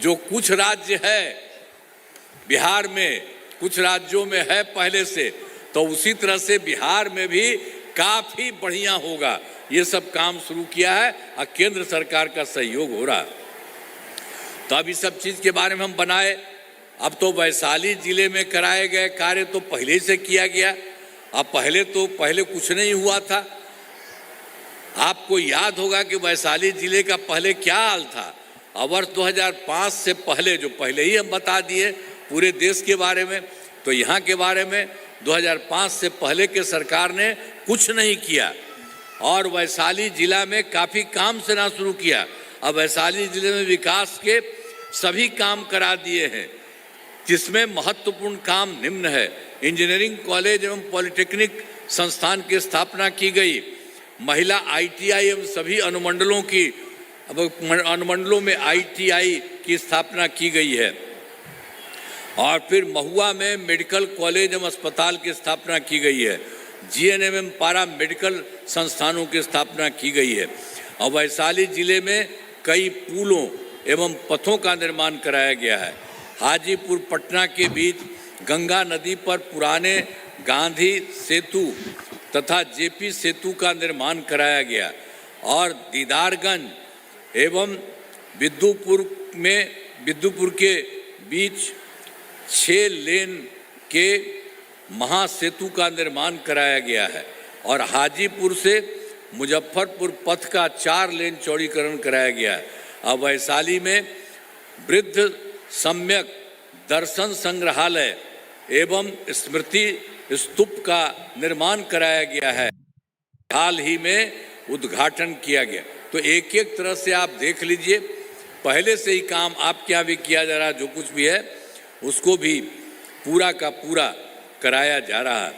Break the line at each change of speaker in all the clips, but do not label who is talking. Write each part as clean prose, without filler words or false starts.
जो कुछ राज्य है बिहार में, कुछ राज्यों में है पहले से, तो उसी तरह से बिहार में भी काफी बढ़िया होगा। ये सब काम शुरू किया है और केंद्र सरकार का सहयोग हो रहा है। तो अब इस सब चीज के बारे में हम बनाए। अब तो वैशाली जिले में कराए गए कार्य तो पहले से किया गया। अब पहले कुछ नहीं हुआ था। आपको याद होगा कि वैशाली जिले का पहले क्या हाल था। वर्ष 2005 से पहले, जो पहले ही हम बता दिए पूरे देश के बारे में, तो यहाँ के बारे में 2005 से पहले के सरकार ने कुछ नहीं किया और वैशाली जिला में काफ़ी काम से ना शुरू किया। अब वैशाली जिले में विकास के सभी काम करा दिए हैं, जिसमें महत्वपूर्ण काम निम्न है। इंजीनियरिंग कॉलेज एवं पॉलिटेक्निक संस्थान की स्थापना की गई। महिला ITI एवं सभी अनुमंडलों में ITI की स्थापना की गई है। और फिर महुआ में मेडिकल कॉलेज एवं अस्पताल की स्थापना की गई है। GNM एवं पारा मेडिकल संस्थानों की स्थापना की गई है। और वैशाली जिले में कई पुलों एवं पथों का निर्माण कराया गया है। हाजीपुर पटना के बीच गंगा नदी पर पुराने गांधी सेतु तथा JP सेतु का निर्माण कराया गया। और दीदारगंज एवं विद्युपुर के बीच 6 लेन के महासेतु का निर्माण कराया गया है। और हाजीपुर से मुजफ्फरपुर पथ का 4 लेन चौड़ीकरण कराया गया है। अब वैशाली में वृद्ध सम्यक दर्शन संग्रहालय एवं स्मृति स्तूप का निर्माण कराया गया है। हाल ही में उद्घाटन किया गया। तो एक एक तरह से आप देख लीजिए, पहले से ही काम आपके यहाँ भी किया जा रहा है। जो कुछ भी है उसको भी पूरा का पूरा कराया जा रहा है।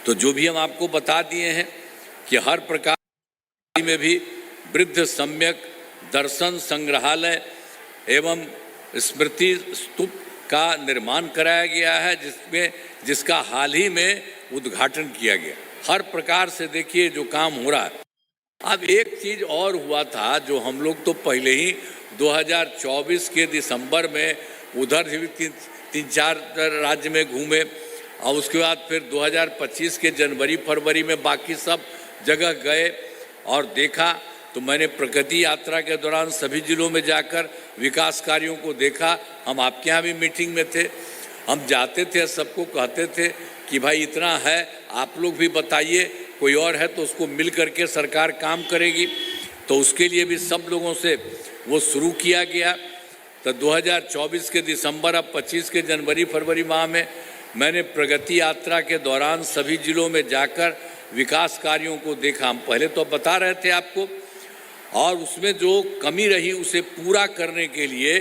तो जो भी हम आपको बता दिए हैं कि हर प्रकार में भी वृद्ध सम्यक दर्शन संग्रहालय एवं स्मृति स्तूप का निर्माण कराया गया है, जिसका हाल ही में उद्घाटन किया गया। हर प्रकार से देखिए जो काम हो रहा है। अब एक चीज और हुआ था, जो हम लोग तो पहले ही 2024 के दिसंबर में उधर भी 3-4 राज्य में घूमे और उसके बाद फिर 2025 के जनवरी फरवरी में बाकी सब जगह गए और देखा। तो मैंने प्रगति यात्रा के दौरान सभी जिलों में जाकर विकास कार्यों को देखा। हम आपके यहाँ भी मीटिंग में थे। हम जाते थे, सबको कहते थे कि भाई इतना है, आप लोग भी बताइए, कोई और है तो उसको मिल करके सरकार काम करेगी। तो उसके लिए भी सब लोगों से वो शुरू किया गया। तो 2024 के दिसंबर अब 25 के जनवरी फरवरी माह में मैंने प्रगति यात्रा के दौरान सभी जिलों में जाकर विकास कार्यों को देखा। हम पहले तो बता रहे थे आपको, और उसमें जो कमी रही उसे पूरा करने के लिए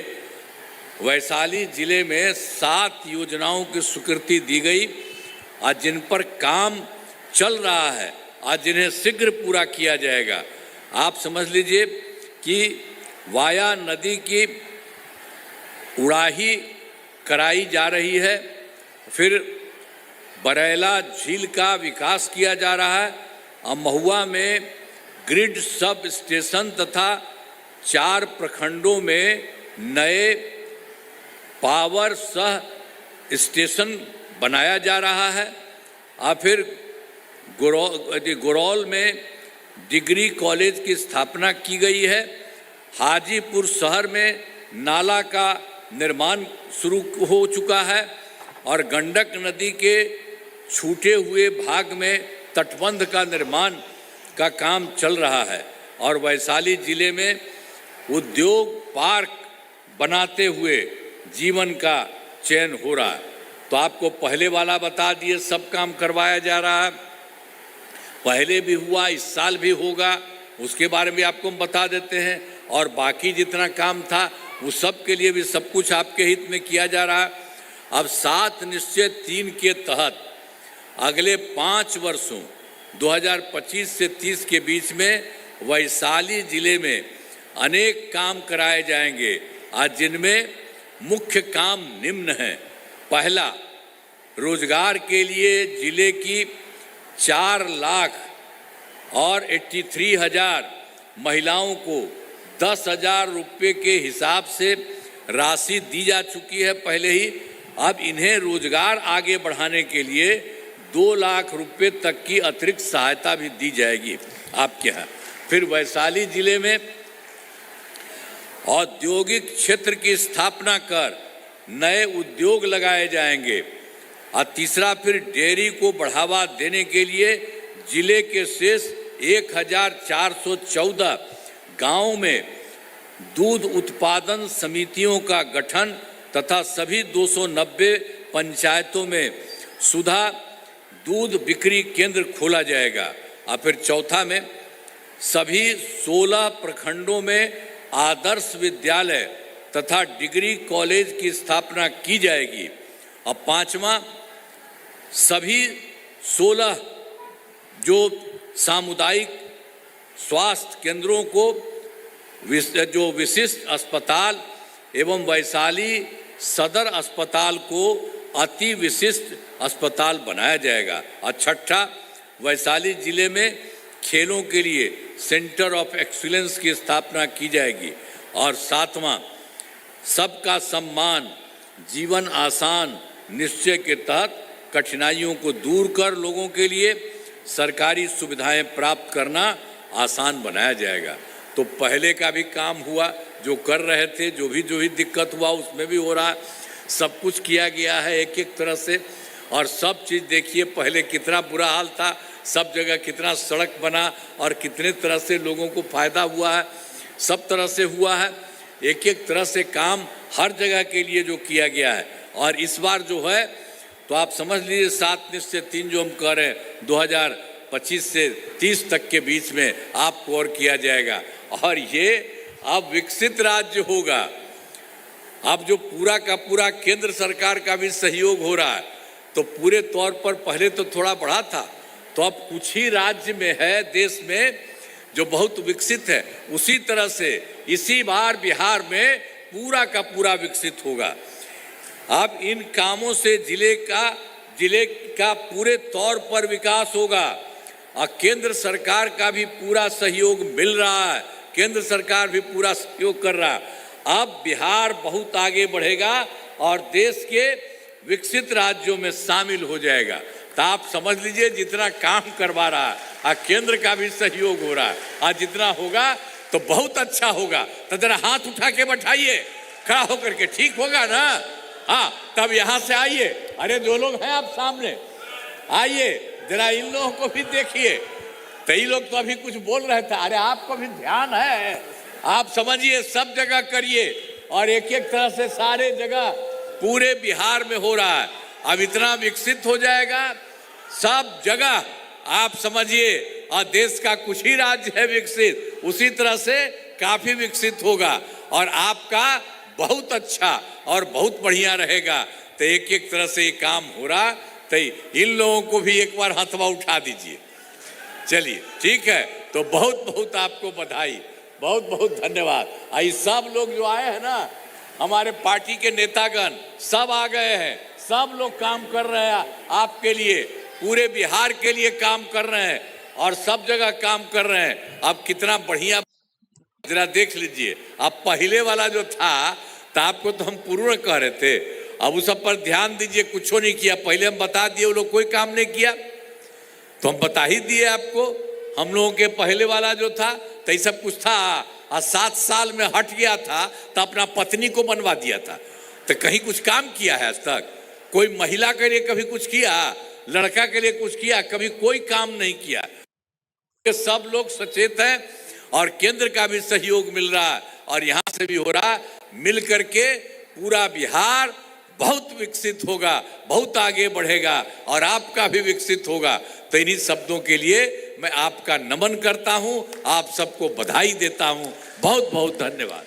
वैशाली जिले में 7 योजनाओं की स्वीकृति दी गई, आज जिन पर काम चल रहा है, आज जिन्हें शीघ्र पूरा किया जाएगा। आप समझ लीजिए कि वाया नदी की उड़ाही कराई जा रही है, फिर बरैला झील का विकास किया जा रहा है। और महुआ में ग्रिड सब स्टेशन तथा 4 प्रखंडों में नए पावर सह स्टेशन बनाया जा रहा है। और फिर गुरौल में डिग्री कॉलेज की स्थापना की गई है। हाजीपुर शहर में नाला का निर्माण शुरू हो चुका है और गंडक नदी के छूटे हुए भाग में तटबंध का निर्माण का काम चल रहा है। और वैशाली जिले में उद्योग पार्क बनाते हुए जीवन का चयन हो रहा है। तो आपको पहले वाला बता दिए, सब काम करवाया जा रहा है। पहले भी हुआ, इस साल भी होगा, उसके बारे में आपको हम बता देते हैं। और बाकी जितना काम था वो सब के लिए भी सब कुछ आपके हित में किया जा रहा है। अब 7 निश्चय 3 के तहत अगले 5 वर्षों 2025 से 30 के बीच में वैशाली जिले में अनेक काम कराए जाएंगे, आज जिनमें मुख्य काम निम्न हैं। पहला, रोजगार के लिए जिले की 4 लाख और 83,000 महिलाओं को 10,000 रुपये के हिसाब से राशि दी जा चुकी है पहले ही। अब इन्हें रोजगार आगे बढ़ाने के लिए 2 लाख रुपये तक की अतिरिक्त सहायता भी दी जाएगी आपके यहाँ। फिर वैशाली जिले में औद्योगिक क्षेत्र की स्थापना कर नए उद्योग लगाए जाएंगे। और तीसरा, फिर डेयरी को बढ़ावा देने के लिए जिले के शेष 1414 गांवों में दूध उत्पादन समितियों का गठन तथा सभी 290 पंचायतों में सुधा दूध बिक्री केंद्र खोला जाएगा। और फिर चौथा में सभी 16 प्रखंडों में आदर्श विद्यालय तथा डिग्री कॉलेज की स्थापना की जाएगी। और पांचवा, सभी 16 जो सामुदायिक स्वास्थ्य केंद्रों को जो विशिष्ट अस्पताल एवं वैशाली सदर अस्पताल को अति विशिष्ट अस्पताल बनाया जाएगा। और छठा, वैशाली जिले में खेलों के लिए सेंटर ऑफ एक्सीलेंस की स्थापना की जाएगी। और सातवां, सबका सम्मान जीवन आसान निश्चय के तहत कठिनाइयों को दूर कर लोगों के लिए सरकारी सुविधाएं प्राप्त करना आसान बनाया जाएगा। तो पहले का भी काम हुआ, जो कर रहे थे, जो भी दिक्कत हुआ उसमें भी हो रहा है। सब कुछ किया गया है एक एक तरह से। और सब चीज़ देखिए, पहले कितना बुरा हाल था, सब जगह कितना सड़क बना और कितने तरह से लोगों को फायदा हुआ है, सब तरह से हुआ है। एक एक तरह से काम हर जगह के लिए जो किया गया है। और इस बार जो है तो आप समझ लीजिए 7 निश्चय 3 जो हम कह रहे हैं 2025 से 30 तक के बीच में आपको और किया जाएगा। और ये अब विकसित राज्य होगा। अब जो पूरा का पूरा केंद्र सरकार का भी सहयोग हो रहा है, तो पूरे तौर पर पहले तो थोड़ा बढ़ा था, तो अब कुछ ही राज्य में है देश में जो बहुत विकसित है। उसी तरह से इसी बार बिहार में पूरा का पूरा विकसित होगा। अब इन कामों से जिले का पूरे तौर पर विकास होगा। और केंद्र सरकार का भी पूरा सहयोग मिल रहा है, केंद्र सरकार भी पूरा सहयोग कर रहा है। अब बिहार बहुत आगे बढ़ेगा और देश के विकसित राज्यों में शामिल हो जाएगा। तो आप समझ लीजिए जितना काम करवा रहा है और केंद्र का भी सहयोग हो रहा है, और जितना होगा तो बहुत अच्छा होगा। तो जरा हाथ उठा के बैठाइए, खड़ा होकर के, ठीक होगा ना? हाँ, तब यहाँ से आइए। अरे जो लोग हैं आप सामने आइए, जरा इन लोगों को भी देखिए। कई लोग तो अभी कुछ बोल रहे थे, अरे आपको भी ध्यान है, आप समझिए, सब जगह करिए। और एक एक तरह से सारे जगह पूरे बिहार में हो रहा है। अब इतना विकसित हो जाएगा सब जगह, आप समझिए। और देश का कुछ ही राज्य है विकसित, उसी तरह से काफी विकसित होगा और आपका बहुत अच्छा और बहुत बढ़िया रहेगा। तो एक एक तरह से ये काम हो रहा, तो इन लोगों को भी एक बार हथवा उठा दीजिए। चलिए, ठीक है। तो बहुत बहुत आपको बधाई, बहुत बहुत धन्यवाद। आई सब लोग जो आए हैं ना, हमारे पार्टी के नेतागण सब आ गए हैं, सब लोग काम कर रहे हैं आपके लिए, पूरे बिहार के लिए काम कर रहे हैं और सब जगह काम कर रहे हैं। अब कितना बढ़िया, जरा देख लीजिए। अब पहले वाला जो था, तो आपको तो हम पूर्ण कह रहे थे, अब उस सब पर ध्यान दीजिए। कुछ नहीं किया, पहले हम बता दिए, वो लोग कोई काम नहीं किया, तो हम बता ही दिए आपको। हम लोगों के पहले वाला जो था तो ये सब कुछ था, और 7 साल में हट गया था तो अपना पत्नी को बनवा दिया था। तो कहीं कुछ काम किया है आज तक? कोई महिला के लिए कभी कुछ किया? लड़का के लिए कुछ किया? कभी कोई काम नहीं किया। सब लोग सचेत हैं और केंद्र का भी सहयोग मिल रहा है और यहाँ से भी हो रहा। मिल करके पूरा बिहार बहुत विकसित होगा, बहुत आगे बढ़ेगा और आपका भी विकसित होगा। तो इन्हीं शब्दों के लिए मैं आपका नमन करता हूं, आप सबको बधाई देता हूं। बहुत बहुत धन्यवाद।